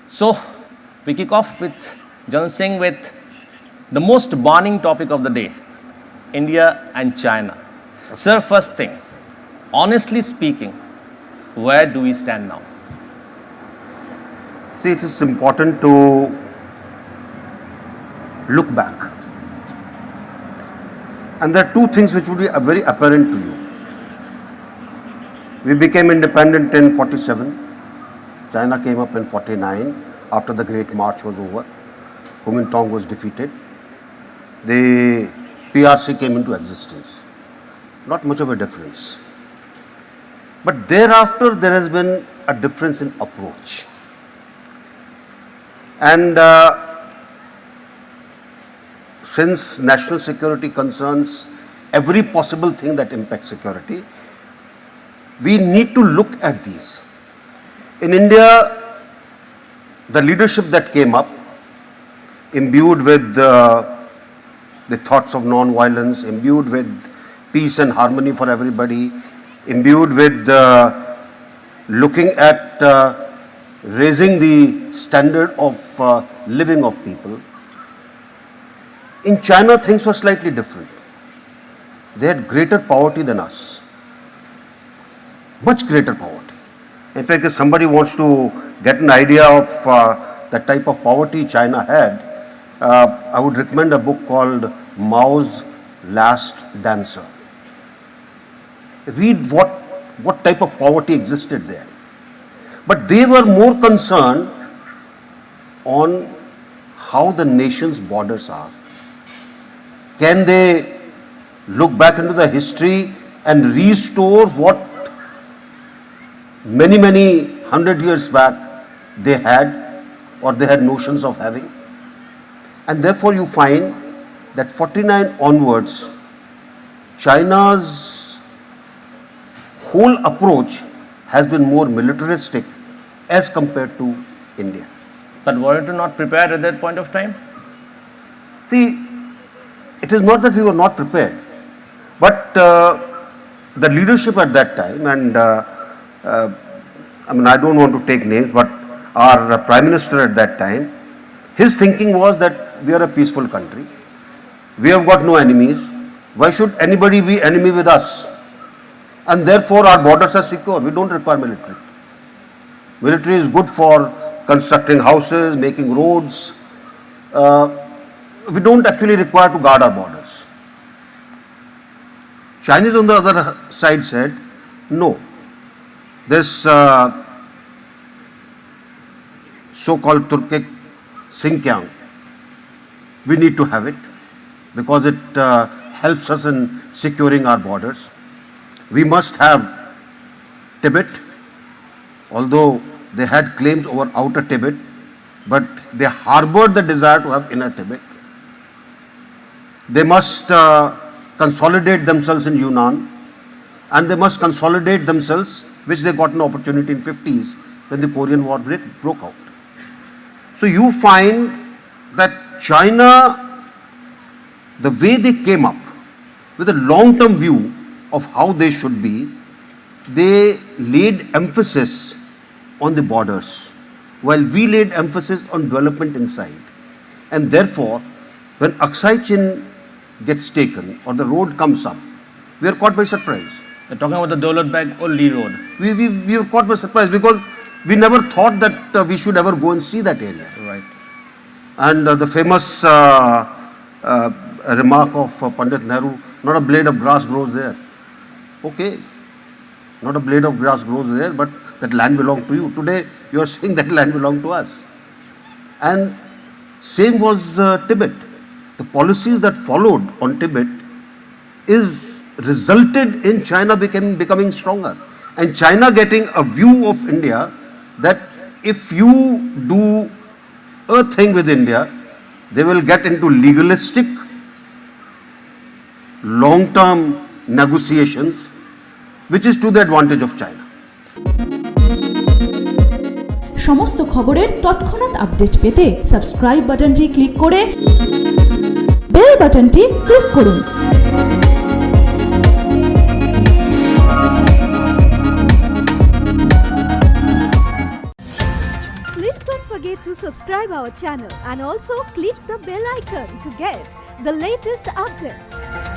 So, we kick off with Janal Singh with the most burning topic of the day, India and China. Sir, first thing, honestly speaking, where do we stand now? See, it is important to look back. And there are two things which would be very apparent to you. We became independent in 47. China came up in 49 after the Great March was over. Kuomintang was defeated. The PRC came into existence. Not much of a difference. But thereafter there has been a difference in approach. And since national security concerns every possible thing that impacts security, we need to look at these. In India, the leadership that came up, imbued with the thoughts of non-violence, imbued with peace and harmony for everybody, imbued with looking at raising the standard of living of people. In China, things were slightly different. They had greater poverty than us. Much greater poverty. In fact, if somebody wants to get an idea of the type of poverty China had, I would recommend a book called Mao's Last Dancer. Read what type of poverty existed there. But they were more concerned on how the nation's borders are. Can they look back into the history and restore what many 100 years back they had, or they had notions of having? And therefore you find that 49 onwards, China's whole approach has been more militaristic as compared to India. But were you not prepared at that point of time? See, it is not that we were not prepared, but the leadership at that time, and I don't want to take names, but our Prime Minister at that time, his thinking was that we are a peaceful country. We have got no enemies. Why should anybody be enemy with us? And therefore our borders are secure. We don't require military. Military is good for constructing houses, making roads. We don't actually require to guard our borders. Chinese on the other side said, no. This so-called Turkic Xinjiang, we need to have it because it helps us in securing our borders. We must have Tibet, although they had claims over outer Tibet, but they harbored the desire to have inner Tibet. They must consolidate themselves in Yunnan, and they must consolidate themselves, which they got an opportunity in 50s when the Korean War broke out. So you find that China, the way they came up with a long-term view of how they should be, they laid emphasis on the borders, while we laid emphasis on development inside. And therefore, when Aksai Chin gets taken or the road comes up, we are caught by surprise. You're talking about the Daulat Beg Olli road. We were caught by surprise because we never thought that we should ever go and see that area. Right. And the famous remark of Pandit Nehru, not a blade of grass grows there. Okay, not a blade of grass grows there, but that land belonged to you. Today, you are saying that land belonged to us. And same was Tibet. The policies that followed on Tibet resulted in China becoming stronger. And China getting a view of India that if you do a thing with India, they will get into legalistic, long-term negotiations, which is to the advantage of China. সমস্ত খবরের তৎক্ষণাৎ update পেতে subscribe বাটনটি click করে bell বাটনটি click করুন। forget to subscribe our channel and also click the bell icon to get the latest updates.